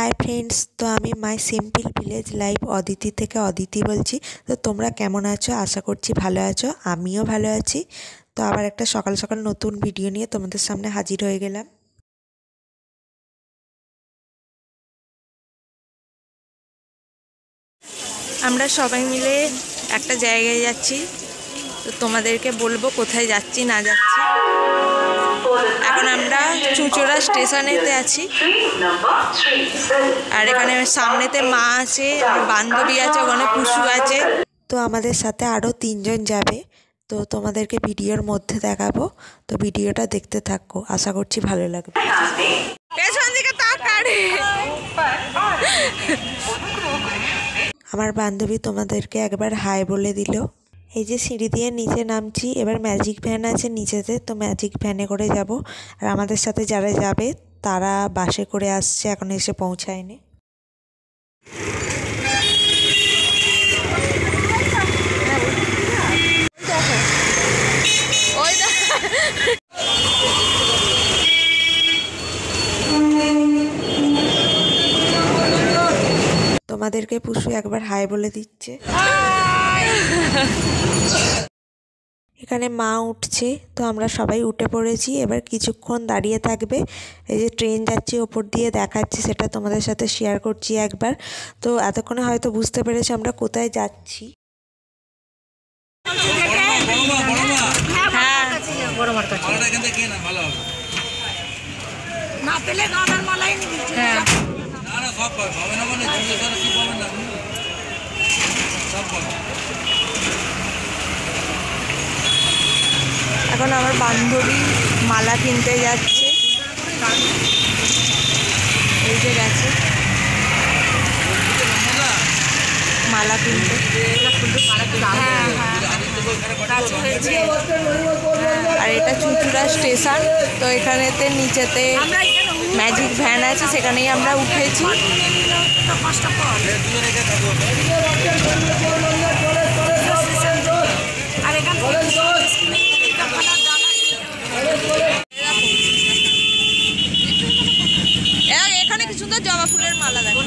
Hi friends, तो आमी माई simple village life Aditi থেকে अदिति বলছি। তো তোমরা কেমন আছো? আশা করছি ভালো আছো। আমিও ভালো আছি। তো আবার একটা সকাল সকাল নতুন ভিডিও নিয়ে তোমাদের সামনে হাজির হয়ে গেলাম। আমরা সবাই মিলে একটা জায়গায় যাচ্ছি, তো তোমাদেরকে বলবো কোথায় যাচ্ছি না যাচ্ছি। এখন আমরা চুঁচুড়া স্টেশনেতে আছি, আর এখানে সামনেতে মা আছে, বান্ধবী আছে, ওখানে পুষু আছে। তো আমাদের সাথে আরও 3 জন যাবে, তো তোমাদেরকে ভিডিওর মধ্যে দেখাবো। তো ভিডিওটা দেখতে থাকো, আশা করছি ভালো লাগবে। আমার বান্ধবী তোমাদেরকে একবার হাই বলে দিল। এই যে সিঁড়ি দিয়ে নিচে নামছি, এবার ম্যাজিক ভ্যান আছে নিচেতে, তো ম্যাজিক ভ্যানে করে যাব। আর আমাদের সাথে যারা যাবে তারা বাসে করে আসছে, এখন এসে পৌঁছায়নি। তোমাদেরকে পুষু একবার হাই বলে দিচ্ছে। এখানে মা উঠছে, তো আমরা সবাই উঠে পড়েছি। এবার কিছুক্ষণ দাঁড়িয়ে থাকবে। এই যে ট্রেন যাচ্ছে ওপর দিয়ে দেখাচ্ছি, সেটা তোমাদের সাথে শেয়ার করছি একবার। তো এতক্ষণে হয়তো বুঝতে পেরেছি আমরা কোথায় যাচ্ছি। এখন আমার বান্ধবী মালা কিনতে যাচ্ছে, এই যে গেছে মালা কিনতে। আর এটা চুঁচুড়া স্টেশন, তো এখানেতে নিচেতে ম্যাজিক ভ্যান আছে, সেখানেই আমরা উঠেছি। এখানে কি সুন্দর জবা ফুলের মালা দেখো।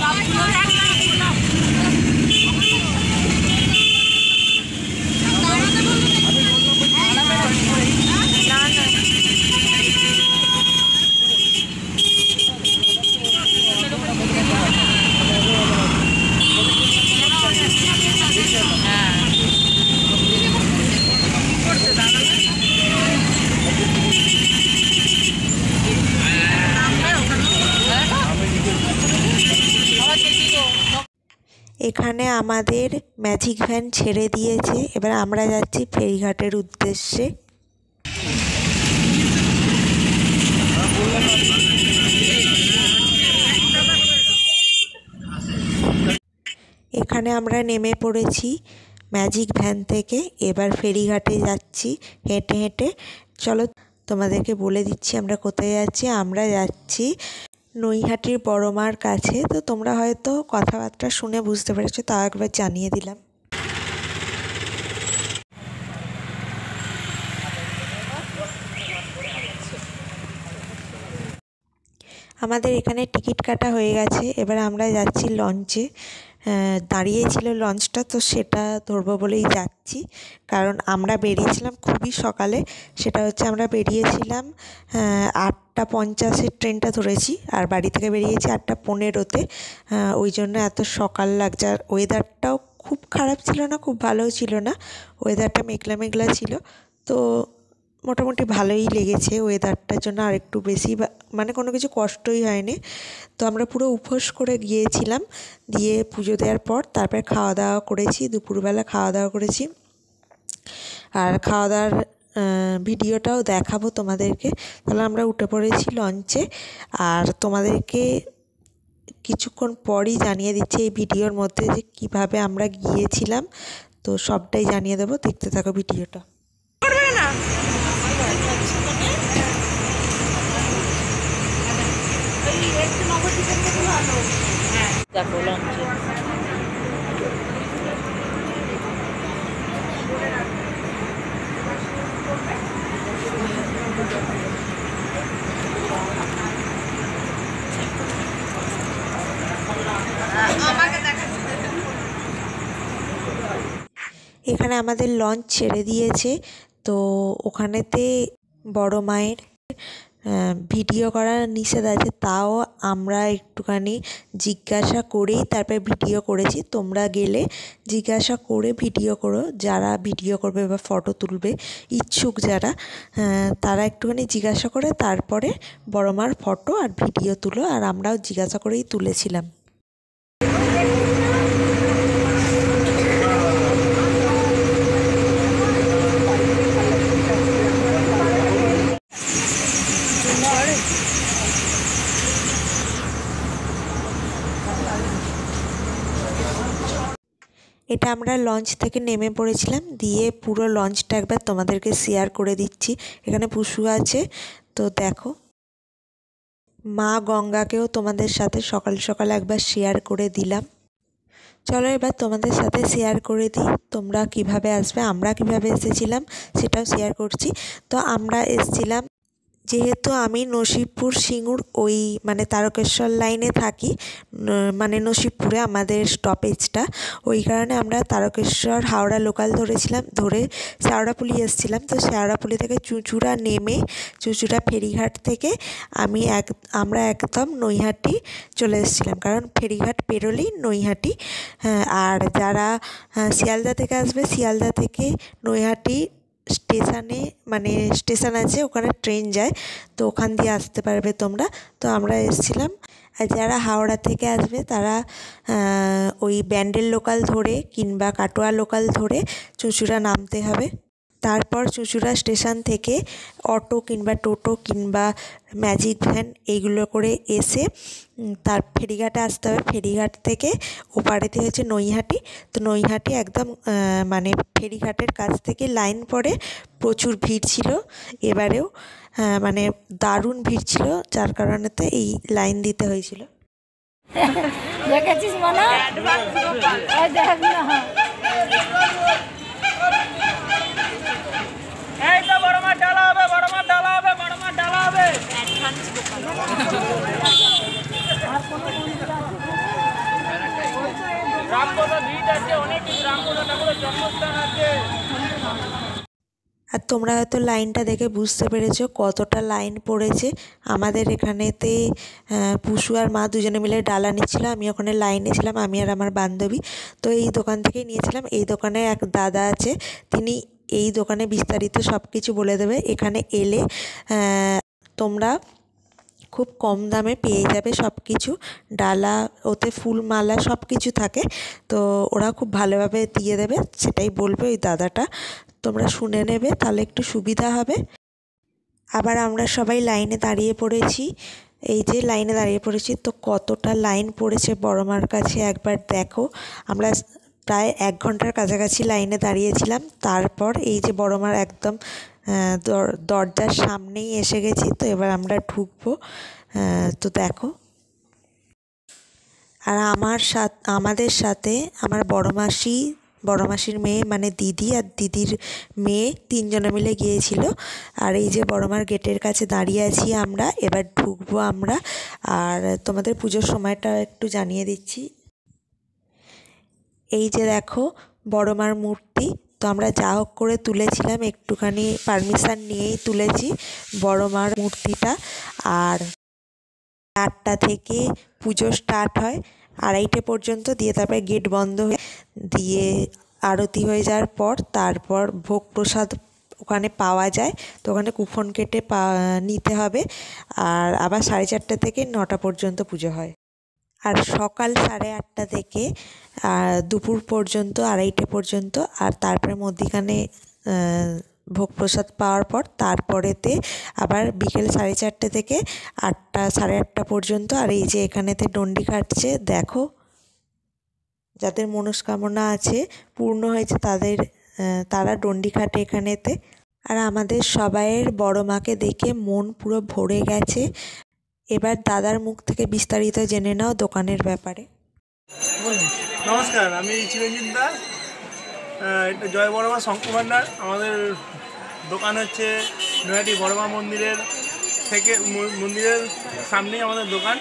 এখানে আমাদের ম্যাজিক ভ্যান ছেড়ে দিয়েছে, এবার আমরা যাচ্ছি ফেরিঘাটের উদ্দেশ্যে। এখানে আমরা নেমে পড়েছি ম্যাজিক ভ্যান থেকে, এবার ফেরিঘাটে যাচ্ছি হেঁটে হেঁটে। চলো তোমাদেরকে বলে দিচ্ছি আমরা কোথায় যাচ্ছি। আমরা যাচ্ছি নৈহাটির বড় মার কাছে। তো তোমরা হয়তো কথাবার্তা শুনে বুঝতে পেরেছো, তাও একবার জানিয়ে দিলাম। আমাদের এখানে টিকিট কাটা হয়ে গেছে, এবার আমরা যাচ্ছি লঞ্চে। দাঁড়িয়েছিল লঞ্চটা, তো সেটা ধরবো বলেই যাচ্ছি। কারণ আমরা বেরিয়েছিলাম খুবই সকালে, সেটা হচ্ছে আমরা বেরিয়েছিলাম 8:50 ট্রেনটা ধরেছি, আর বাড়ি থেকে বেরিয়েছি 8:15-তে। ওই জন্য এত সকাল লাগছে। আর ওয়েদারটাও খুব খারাপ ছিল না, খুব ভালোও ছিল না, ওয়েদারটা মেঘলা মেঘলা ছিল। তো মোটামুটি ভালোই লেগেছে ওয়েদারটার জন্য, আর একটু বেশি মানে কোনো কিছু কষ্টই হয়নি। তো আমরা পুরো উপোস করে গিয়েছিলাম, দিয়ে পুজো দেওয়ার পর তারপরে খাওয়া দাওয়া করেছি, দুপুরবেলা খাওয়া দাওয়া করেছি। আর খাওয়া দাওয়ার ভিডিওটাও দেখাবো তোমাদেরকে। তাহলে আমরা উঠে পড়েছি লঞ্চে, আর তোমাদেরকে কিছুক্ষণ পরই জানিয়ে দিচ্ছি এই ভিডিওর মধ্যে যে কীভাবে আমরা গিয়েছিলাম। তো সবটাই জানিয়ে দেবো, দেখতে থাকো ভিডিওটা। দেখো লঞ্চে এখানে আমাদের লঞ্চ ছেড়ে দিয়েছে, তো ওখানেতে বড় মায়ের ভিডিও করা নিষেধ আছে, তাও আমরা একটুখানি জিজ্ঞাসা করেই তারপরে ভিডিও করেছি। তোমরা গেলে জিজ্ঞাসা করে ভিডিও করো, যারা ভিডিও করবে বা ফটো তুলবে ইচ্ছুক যারা, তারা একটুখানি জিজ্ঞাসা করে তারপরে বড় মার ফটো আর ভিডিও তুলো। আর আমরাও জিজ্ঞাসা করেই তুলেছিলাম। এটা আমরা লঞ্চ থেকে নেমে পড়েছিলাম, দিয়ে পুরো লঞ্চটা একবার তোমাদেরকে শেয়ার করে দিচ্ছি। এখানে পুষু আছে, তো দেখো। মা গঙ্গাকেও তোমাদের সাথে সকাল সকাল একবার শেয়ার করে দিলাম। চলো এবার তোমাদের সাথে শেয়ার করে দিই তোমরা কিভাবে আসবে, আমরা কিভাবে এসেছিলাম সেটাও শেয়ার করছি। তো আমরা এসেছিলাম, যেহেতু আমি নসিবপুর সিঙ্গুর ওই মানে তারকেশ্বর লাইনে থাকি, মানে নসিবপুরে আমাদের স্টপেজটা, ওই কারণে আমরা তারকেশ্বর হাওড়া লোকাল ধরেছিলাম, ধরে শেওড়াফুলি এসেছিলাম। তো শেওড়াফুলি থেকে চুঁচুড়া নেমে চুঁচুড়া ফেরিঘাট থেকে আমরা একদম নৈহাটি চলে এসেছিলাম, কারণ ফেরিঘাট পেরোলেই নৈহাটি। আর যারা শিয়ালদা থেকে আসবে, শিয়ালদা থেকে নৈহাটি স্টেশনে মানে স্টেশন আছে, ওখানে ট্রেন যায়, তো ওখান দিয়ে আসতে পারবে তোমরা। তো আমরা এসেছিলাম। আর যারা হাওড়া থেকে আসবে তারা ওই ব্যান্ডেল লোকাল ধরে কিংবা কাটোয়া লোকাল ধরে চুঁচুড়া নামতে হবে। তারপর চুঁচুড়া স্টেশন থেকে অটো কিংবা টোটো কিংবা ম্যাজিক ভ্যান এইগুলো করে এসে তার ফেরিঘাটে আসতে হবে। ফেরিঘাট থেকে ওপারেতে হচ্ছে নৈহাটি। তো নৈহাটি একদম মানে ফেরিঘাটের কাছ থেকে লাইন পড়ে, প্রচুর ভিড় ছিল এবারেও, মানে দারুণ ভিড় ছিল, যার কারণেতে এই লাইন দিতে হয়েছিল। দেখেছিস মনে দেখ না, এই তো বড় মাছ ডালা হবে, বড় মাছ ডালা হবে, বড় মাছ ডালা হবে। রামপদ ভিড় আছে অনেক, রামপদ ঠাকুরের জন্মস্থান আছে। আর তোমরা হয়তো লাইনটা দেখে বুঝতে পেরেছো কতটা লাইন পড়েছে। আমাদের এখানেতে পুষু আর মা দুজনে মিলে ডালা নিচ্ছিল, আমি ওখানে লাইনে ছিলাম, আমি আর আমার বান্ধবী। তো এই দোকান থেকেই নিয়েছিলাম। এই দোকানে এক দাদা আছে, তিনি এই দোকানে বিস্তারিত সব কিছু বলে দেবে। এখানে এলে তোমরা খুব কম দামে পেয়ে যাবে সব কিছু, ডালা, ওতে ফুল মালা সব কিছু থাকে। তো ওরা খুব ভালোভাবে দিয়ে দেবে, সেটাই বলবে ওই দাদাটা, তোমরা শুনে নেবে, তাহলে একটু সুবিধা হবে। আবার আমরা সবাই লাইনে দাঁড়িয়ে পড়েছি, এই যে লাইনে দাঁড়িয়ে পড়েছি। তো কতটা লাইন পড়েছে বড় মার কাছে একবার দেখো। আমরা প্রায় 1 ঘন্টার কাছাকাছি লাইনে দাঁড়িয়েছিলাম। তারপর এই যে বড় মার একদম দরজার সামনেই এসে গেছি। তো এবার আমরা ঢুকবো। তো দেখো, আর আমাদের সাথে আমার বড় মাসির মেয়ে মানে দিদি আর দিদির মেয়ে 3 জনে মিলে গিয়েছিল। আর এই যে বড় মার গেটের কাছে দাঁড়িয়ে আছি আমরা, এবার ঢুকবো আমরা। আর তোমাদের পুজোর সময়টা একটু জানিয়ে দিচ্ছি। এই যে দেখো বড় মার মূর্তি, তো আমরা যা হোক করে তুলেছিলাম, একটুখানি পারমিশন নিয়েই তুলেছি বড় মার মূর্তিটা। আর 8টা থেকে পুজো স্টার্ট হয়, 2:30 পর্যন্ত, দিয়ে তারপরে গেট বন্ধ হয়ে দিয়ে আরতি হয়ে যাওয়ার পর তারপর ভোগ প্রসাদ ওখানে পাওয়া যায়। তো ওখানে কুপন কেটে নিতে হবে। আর আবার 4:30 থেকে 9টা পর্যন্ত পুজো হয়। আর সকাল 8:30 থেকে দুপুর পর্যন্ত 2:30 পর্যন্ত। আর তারপরে মধ্যিখানে ভোগ প্রসাদ পাওয়ার পর তারপরেতে আবার বিকেল 4:30 থেকে 8টা 8:30 পর্যন্ত। আর এই যে এখানেতে ডন্ডি কাটছে দেখো, যাদের মনস্কামনা আছে পূর্ণ হয়েছে তারা ডন্ডি কাটে এখানেতে। আর আমাদের সবাইয়ের বড় মাকে দেখে মন পুরো ভরে গেছে। এবার দাদার মুখ থেকে বিস্তারিত জেনে নাও দোকানের ব্যাপারে। নমস্কার, আমি চিরঞ্জিত দাস, এটা জয় বড়মা শঙ্কর ভান্ডার। আমাদের দোকান হচ্ছে নৈহাটি বড়মা মন্দিরের সামনেই আমাদের দোকান।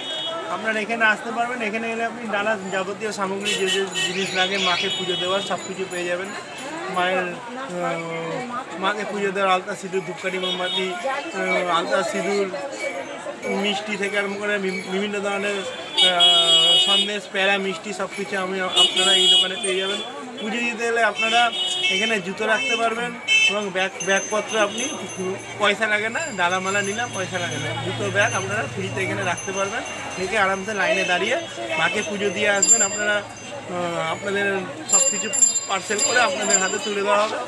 আপনারা এখানে আসতে পারবেন। এখানে এলে আপনি নানা যাবতীয় সামগ্রী যে যে জিনিস লাগে মাকে পুজো দেওয়ার সব কিছু পেয়ে যাবেন। মায়ের মাকে পুজো দেওয়ার আলতা সিঁদুর, ধূপকাঠি, মোমবাতি, আলতা সিঁদুর, মিষ্টি থেকে আরম্ভ করে বিভিন্ন ধরনের সন্দেশ, প্যারা, মিষ্টি সব কিছু আপনারা এই দোকানে পেয়ে যাবেন। পুজো দিতে গেলে আপনারা এখানে জুতো রাখতে পারবেন এবং ব্যাগপত্র আপনি পয়সা লাগে না, ডালামালা নিলাম পয়সা লাগে না, জুতো ব্যাগ আপনারা ফ্রিতে এখানে রাখতে পারবেন। রেখে আরামসে লাইনে দাঁড়িয়ে মাকে পুজো দিয়ে আসবেন। আপনারা আপনাদের সব কিছু পার্সেল করে আপনাদের হাতে তুলে দেওয়া হবে।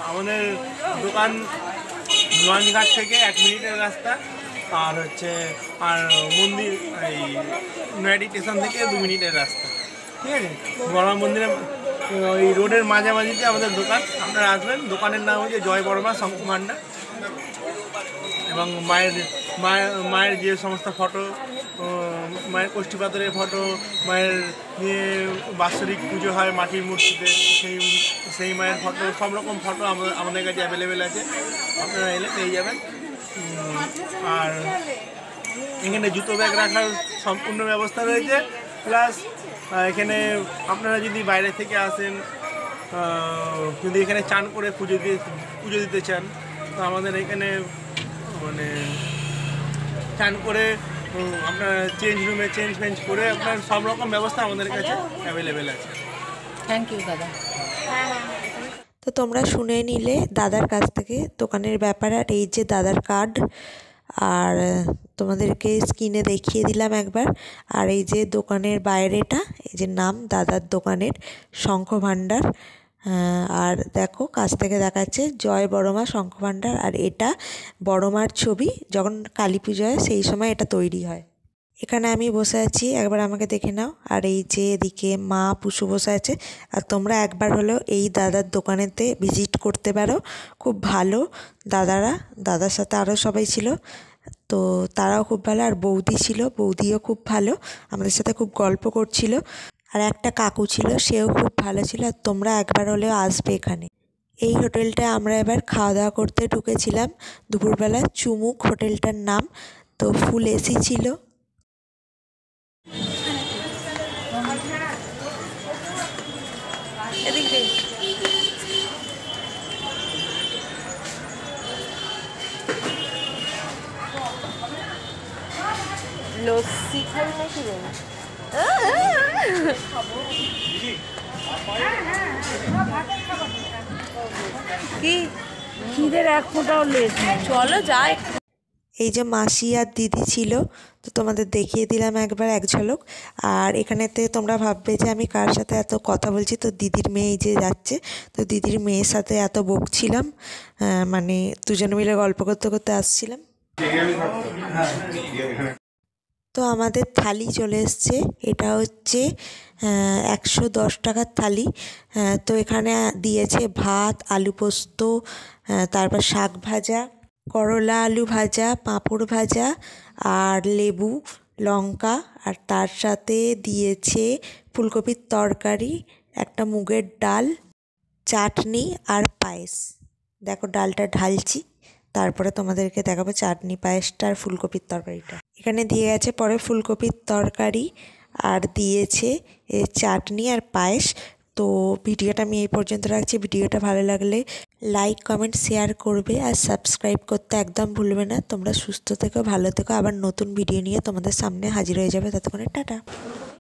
আমাদের দোকান লঞ্চঘাট থেকে 1 মিনিটের রাস্তা, আর মন্দির এই নয়াটি স্টেশন থেকে 2 মিনিটের রাস্তা, ঠিক আছে। বড়মা মন্দিরের ওই রোডের মাঝামাঝিতে আমাদের দোকান, আপনারা আসবেন। দোকানের নাম হচ্ছে জয় বড়মা শঙ্খ ভাণ্ডার। এবং মায়ের যে সমস্ত ফটো, মায়ের কোষ্ঠী পাথরের ফটো, মায়ের যে বাৎসরিক পুজো হয় মাটির মূর্তিতে, সেই মায়ের ফটো, সব রকম ফটো আমাদের কাছে অ্যাভেলেবেল আছে, আপনারা এলে পেয়ে যাবেন। আর এখানে জুতো ব্যাগ রাখার সম্পূর্ণ ব্যবস্থা রয়েছে। প্লাস এখানে আপনারা যদি বাইরে থেকে আসেন, যদি এখানে চান করে পুজো দিতে চান, তো আমাদের এখানে মানে চান করে আপনার চেঞ্জ রুমে চেঞ্জ করে আপনার সব রকম ব্যবস্থা আমাদের কাছে অ্যাভেলেবেল আছে। থ্যাংক ইউ দাদা। তো তোমরা শুনে নিলে দাদার কাছ থেকে দোকানের ব্যাপারে। আর এই যে দাদার কার্ড, আর তোমাদেরকে স্ক্রিনে দেখিয়ে দিলাম একবার। আর এই যে দোকানের বাইরেটা, এই যে নাম দাদার দোকানের শঙ্খ ভাণ্ডার। আর দেখো কাছ থেকে দেখাচ্ছে জয় বড়মা শঙ্খ ভাণ্ডার। আর এটা বড়মার ছবি, যখন কালী পুজো হয় সেই সময় এটা তৈরি হয়। এখানে আমি বসে আছি, একবার আমাকে দেখে নাও। আর এই যে এদিকে মা পুষু বসে আছে। আর তোমরা একবার হলেও এই দাদার দোকানেতে ভিজিট করতে পারো, খুব ভালো দাদার সাথে আরও সবাই ছিল, তো তারাও খুব ভালো। আর বৌদি ছিল, বৌদিও খুব ভালো, আমাদের সাথে খুব গল্প করছিল। আর একটা কাকু ছিল, সেও খুব ভালো ছিল। আর তোমরা একবার হলেও আসবে এখানে। এই হোটেলটায় আমরা এবার খাওয়া দাওয়া করতে ঢুকেছিলাম দুপুরবেলা। চুমুক হোটেলটার নাম। তো ফুল এসি ছিল। লস্যি খাই নাকি রে? কি খিদের এক ফোঁটাও লেট নেই, চলো যাই। এই যে মাসি আর দিদি ছিল, তো তোমাদের দেখিয়ে দিলাম একবার এক ঝলক। আর এখানেতে তোমরা ভাববে যে আমি কার সাথে এত কথা বলছি, তো দিদির মেয়ে এই যে যাচ্ছে, তো দিদির মেয়ের সাথে এত বকছিলাম, মানে দুজনে মিলে গল্প করতে করতে আসছিলাম। তো আমাদের থালি চলে এসছে, এটা হচ্ছে 110 টাকার থালি। তো এখানে দিয়েছে ভাত, আলু পোস্ত, তারপর শাক ভাজা, করলা আলু ভাজা, পাঁপড় ভাজা, আর লেবু, লঙ্কা, আর তার সাথে দিয়েছে ফুলকপির তরকারি, একটা মুগের ডাল, চাটনি আর পায়েস। দেখো ডালটা ঢালছি, তারপরে তোমাদেরকে দেখাবো চাটনি, পায়েসটা আর ফুলকপির তরকারিটা। এখানে দিয়ে গেছে পরে ফুলকপির তরকারি, আর দিয়েছে চাটনি আর পায়েস। তো ভিডিওটা আমি এই পর্যন্ত রাখছি। ভিডিওটা ভালো লাগলে লাইক, কমেন্ট, শেয়ার করবে, আর সাবস্ক্রাইব করতে একদম ভুলবে না। তোমরা সুস্থ থেকো, ভালো থেকো। আবার নতুন ভিডিও নিয়ে তোমাদের সামনে হাজির হয়ে যাবে। ততক্ষণে টাটা।